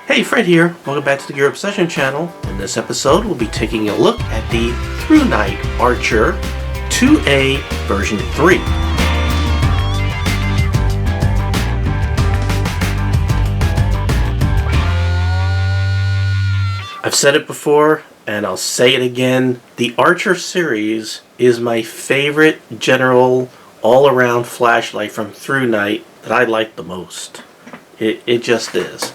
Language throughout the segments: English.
Hey, Fred here. Welcome back to the Gear Obsession channel. In this episode, we'll be taking a look at the Thrunite Archer 2A version 3. I've said it before, and I'll say it again. The Archer series is my favorite general all-around flashlight from Thrunite that I like the most. It just is.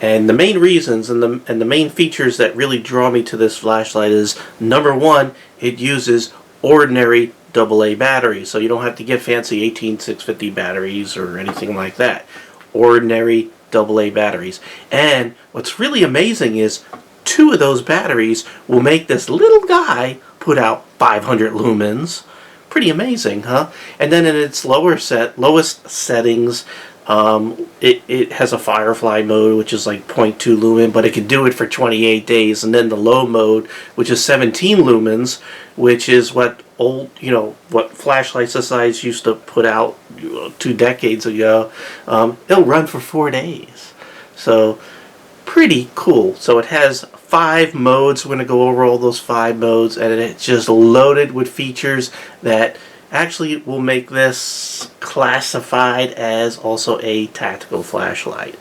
And the main reasons and the main features that really draw me to this flashlight is, number one, it uses ordinary AA batteries, so you don't have to get fancy 18650 batteries or anything like that. Ordinary AA batteries. And what's really amazing is 2 of those batteries will make this little guy put out 500 lumens. Pretty amazing, huh? And then in its lowest settings, it has a Firefly mode, which is like 0.2 lumen, but it can do it for 28 days. And then the low mode, which is 17 lumens, which is what what flashlights this size used to put out 2 decades ago. It'll run for 4 days. So pretty cool. So it has 5 modes. We're going to go over all those 5 modes, and it's just loaded with features that actually will make this classified as also a tactical flashlight.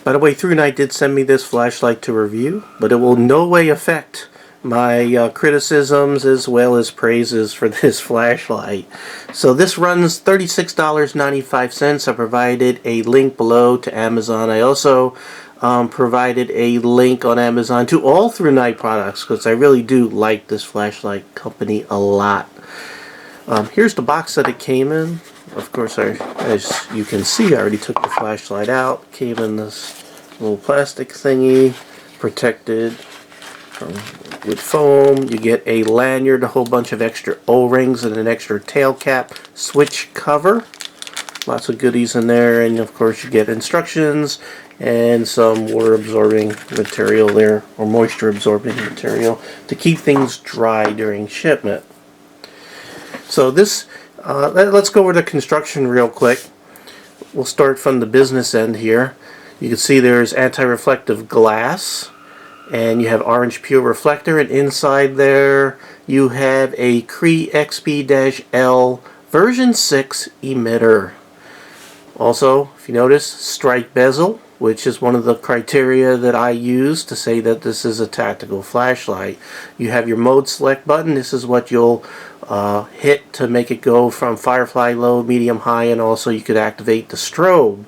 By the way, Thrunite did send me this flashlight to review, but it will no way affect my criticisms as well as praises for this flashlight. So this runs $36.95. I provided a link below to Amazon. I also provided a link on Amazon to all Thrunite products because I really do like this flashlight company a lot. Here's the box that it came in. Of course, as you can see, I already took the flashlight out. It came in this little plastic thingy, protected with foam. You get a lanyard, a whole bunch of extra O-rings, and an extra tail cap switch cover. Lots of goodies in there, and of course you get instructions and some water absorbing material there, or moisture absorbing material, to keep things dry during shipment. So this, let's go over the construction real quick. We'll start from the business end here. You can see there's anti-reflective glass, and you have orange pure reflector, and inside there you have a CREE XP-L version 6 emitter. Also, if you notice, strike bezel, which is one of the criteria that I use to say that this is a tactical flashlight. You have your mode select button. This is what you'll hit to make it go from Firefly low, medium, high, and also you could activate the strobe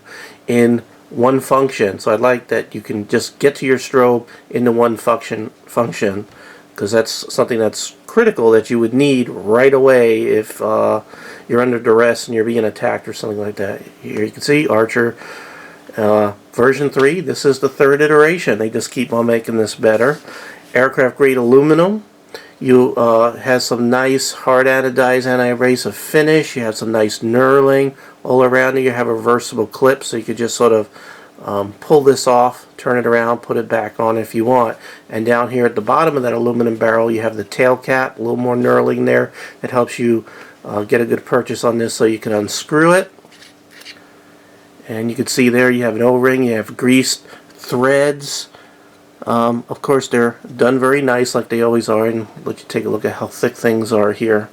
in one function. So I like that you can just get to your strobe into one function, because that's something that's critical that you would need right away if you're under duress and you're being attacked or something like that. Here you can see Archer version 3. This is the 3rd iteration. They just keep on making this better. Aircraft grade aluminum. You has some nice hard anodized anti-abrasive finish. You have some nice knurling all around it. You have a reversible clip, so you could just sort of pull this off, turn it around, put it back on if you want. And down here at the bottom of that aluminum barrel, you have the tail cap, a little more knurling there that helps you get a good purchase on this, so you can unscrew it. And you can see there you have an O-ring, you have greased threads. Of course, they're done very nice like they always are, and let you take a look at how thick things are here.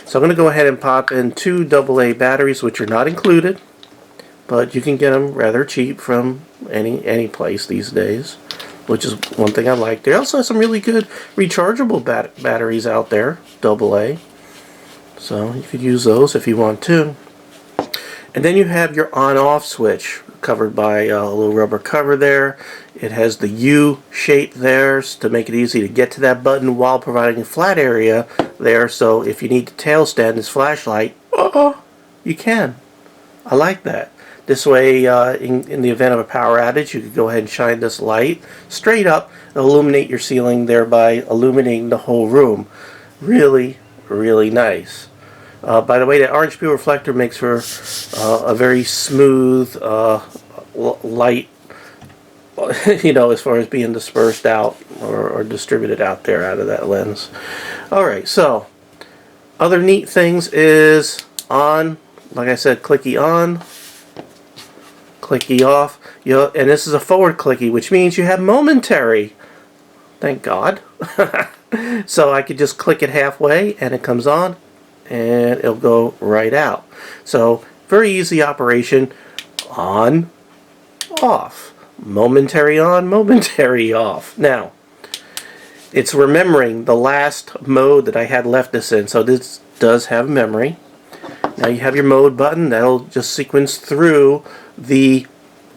So I'm going to go ahead and pop in 2 AA batteries, which are not included, but you can get them rather cheap from any place these days, which is one thing I like. They also have some really good rechargeable batteries out there, AA. So you could use those if you want to. And then you have your on-off switch covered by a little rubber cover there. It has the U shape there to make it easy to get to that button while providing a flat area there. So if you need to tail stand this flashlight, you can. I like that. This way, in the event of a power outage, you could go ahead and shine this light straight up and illuminate your ceiling, thereby illuminating the whole room. Really, really nice. By the way, that orange pure reflector makes for a very smooth light, as far as being dispersed out or distributed out there out of that lens. Alright, so other neat things is on, like I said, clicky on, clicky off. And this is a forward clicky, which means you have momentary. Thank God. So I could just click it halfway and it comes on and it'll go right out. So very easy operation. On, off. Momentary on, momentary off. Now, it's remembering the last mode that I had left this in. So this does have memory. Now you have your mode button. That'll just sequence through the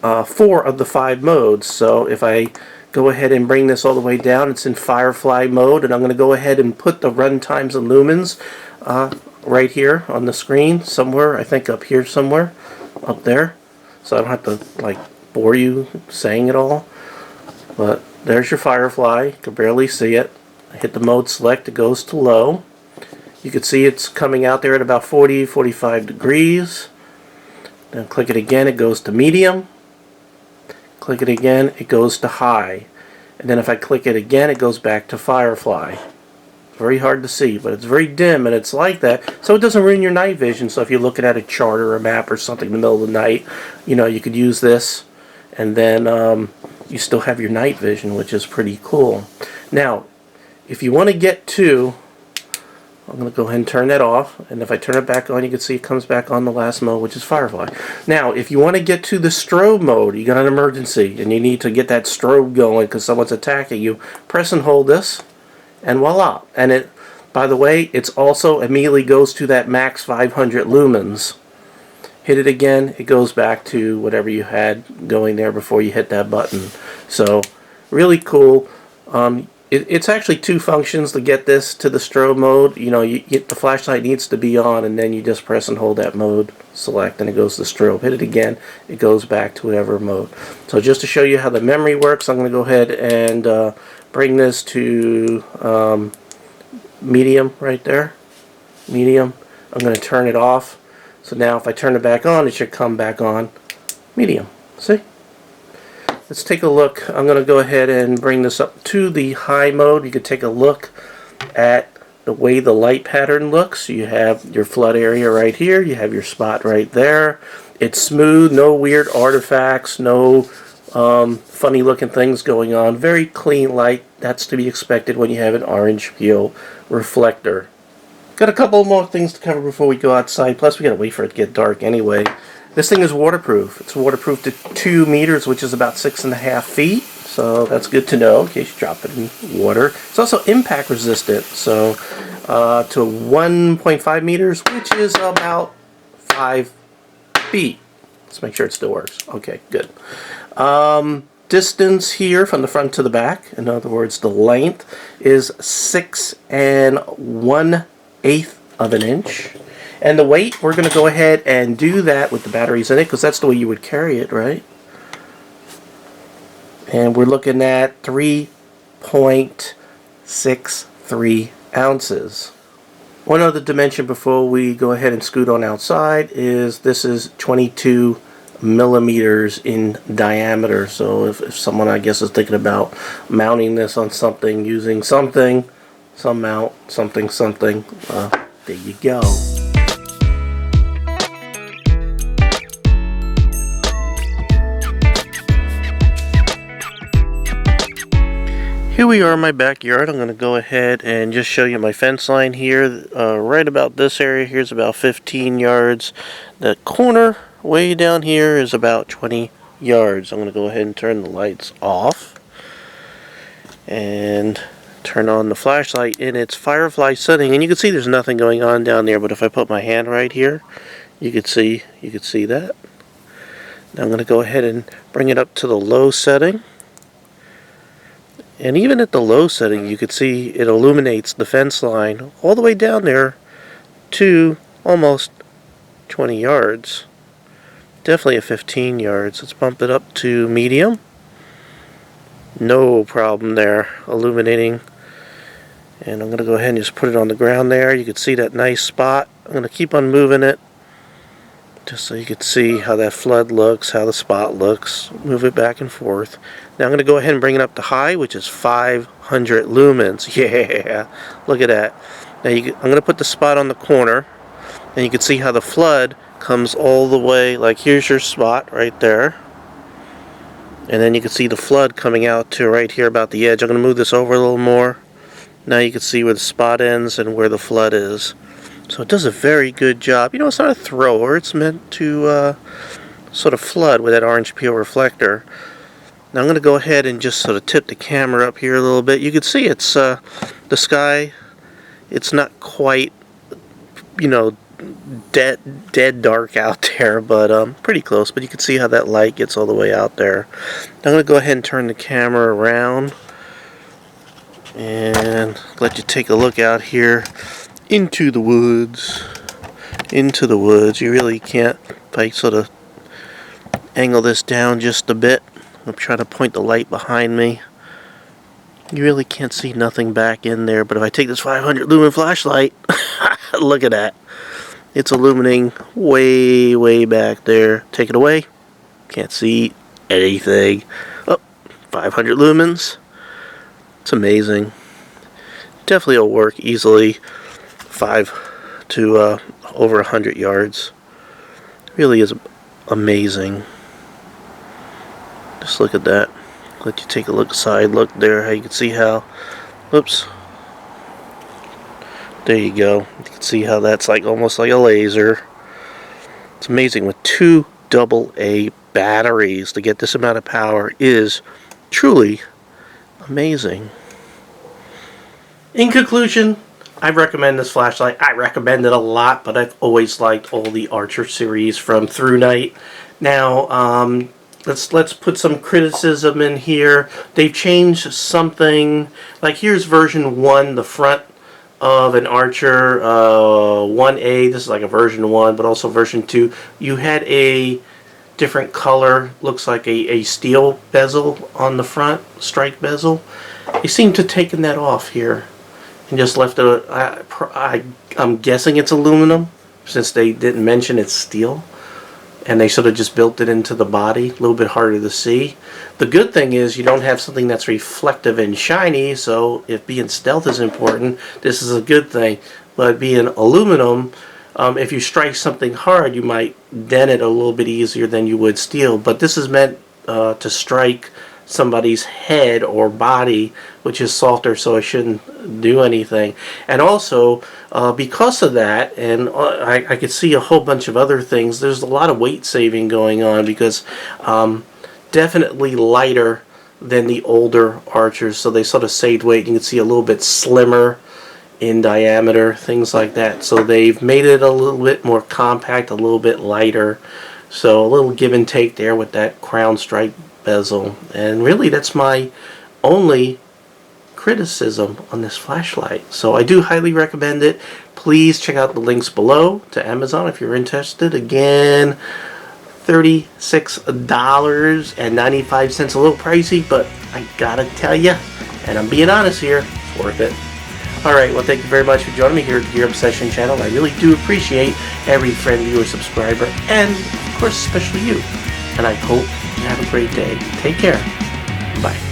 4 of the 5 modes. So if I go ahead and bring this all the way down, it's in Firefly mode, and I'm going to go ahead and put the run times and lumens right here on the screen somewhere. I think up here somewhere, up there, so I don't have to like bore you saying it all. But there's your Firefly. You can barely see it. I hit the mode select, it goes to low. You can see it's coming out there at about 40-45 degrees. Then click it again, it goes to medium. Click it again, it goes to high. And then if I click it again, it goes back to Firefly. It's very hard to see, but it's very dim, and it's like that so it doesn't ruin your night vision. So if you're looking at a chart or a map or something in the middle of the night, you know, you could use this, and then you still have your night vision, which is pretty cool. Now, if you want to get to, I'm going to go ahead and turn that off, and if I turn it back on, you can see it comes back on the last mode, which is Firefly. Now, if you want to get to the strobe mode, you got an emergency, and you need to get that strobe going because someone's attacking you, press and hold this, and voila. And it, by the way, it's also immediately goes to that max 500 lumens. Hit it again, it goes back to whatever you had going there before you hit that button. So, really cool. It's actually 2 functions to get this to the strobe mode. You know, the flashlight needs to be on, and then you just press and hold that mode select, and it goes to strobe. Hit it again, it goes back to whatever mode. So just to show you how the memory works, I'm going to go ahead and bring this to medium right there. Medium. I'm going to turn it off. So now if I turn it back on, it should come back on medium. See? Let's take a look. I'm going to go ahead and bring this up to the high mode. You can take a look at the way the light pattern looks. You have your flood area right here. You have your spot right there. It's smooth, no weird artifacts, no funny looking things going on. Very clean light. That's to be expected when you have an orange peel reflector. Got a couple more things to cover before we go outside. Plus we got to wait for it to get dark anyway. This thing is waterproof. It's waterproof to 2 meters, which is about 6.5 feet. So that's good to know in case you drop it in water. It's also impact resistant. So to 1.5 meters, which is about 5 feet. Let's make sure it still works. Okay, good. Distance here from the front to the back, in other words, the length, is 6 1/8 of an inch. And the weight, we're going to go ahead and do that with the batteries in it, because that's the way you would carry it, right? And we're looking at 3.63 ounces. One other dimension before we go ahead and scoot on outside is this is 22 millimeters in diameter. So if someone, I guess, is thinking about mounting this on something, using something, some mount, something, there you go. Here we are in my backyard. I'm going to go ahead and just show you my fence line here. Right about this area here is about 15 yards. The corner way down here is about 20 yards. I'm going to go ahead and turn the lights off and turn on the flashlight in its Firefly setting. And you can see there's nothing going on down there, but if I put my hand right here, you could see that. Now I'm going to go ahead and bring it up to the low setting. And even at the low setting, you can see it illuminates the fence line all the way down there to almost 20 yards. Definitely at 15 yards. Let's bump it up to medium. No problem there, illuminating. And I'm going to go ahead and just put it on the ground there. You can see that nice spot. I'm going to keep on moving it, just so you can see how that flood looks, how the spot looks. Move it back and forth. Now I'm going to go ahead and bring it up to high, which is 500 lumens. Yeah, look at that. Now I'm going to put the spot on the corner, and you can see how the flood comes all the way, like here's your spot right there. And then you can see the flood coming out to right here about the edge. I'm going to move this over a little more. Now you can see where the spot ends and where the flood is. So it does a very good job. You know, it's not a thrower. It's meant to sort of flood with that orange peel reflector. Now I'm going to go ahead and just sort of tip the camera up here a little bit. You can see it's the sky. It's not quite, you know, dead dark out there, but pretty close. But you can see how that light gets all the way out there. Now I'm going to go ahead and turn the camera around and let you take a look out here into the woods. Into the woods. You really can't, if I sort of angle this down just a bit, I'm trying to point the light behind me. You really can't see nothing back in there, but if I take this 500 lumen flashlight, look at that. It's illuminating way back there. Take it away. Can't see anything. Oh, 500 lumens. It's amazing. Definitely will work easily 5 to over 100 yards. Really is amazing. Just look at that. Let you take a look side look there. How you can see how. Whoops. There you go. You can see how that's like almost like a laser. It's amazing. With 2 AA batteries to get this amount of power is truly amazing. In conclusion, I recommend this flashlight. I recommend it a lot, but I've always liked all the Archer series from Thrunite. Now, let's put some criticism in here. They've changed something. Like here's version 1, the front of an Archer 1A. This is like a version 1, but also version 2. You had a different color, looks like a steel bezel on the front, strike bezel. They seem to have taken that off here and just left it. I'm guessing it's aluminum since they didn't mention it's steel. And they sort of just built it into the body, a little bit harder to see. The good thing is you don't have something that's reflective and shiny, so if being stealth is important, this is a good thing. But being aluminum, if you strike something hard, you might dent it a little bit easier than you would steel. But this is meant to strike somebody's head or body, which is softer, so it shouldn't do anything. And also, because of that, and I could see a whole bunch of other things, there's a lot of weight saving going on because definitely lighter than the older Archers, so they sort of saved weight. You can see a little bit slimmer in diameter, things like that. So they've made it a little bit more compact, a little bit lighter. So a little give and take there with that crown strike bezel. And really that's my only criticism on this flashlight. So I do highly recommend it. Please check out the links below to Amazon if you're interested. Again, $36.95, a little pricey, but I gotta tell you, and I'm being honest here, it's worth it. Alright, well thank you very much for joining me here at the Gear Obsession channel. I really do appreciate every friend, viewer, subscriber, and of course especially you. And I hope you have a great day. Take care. Bye.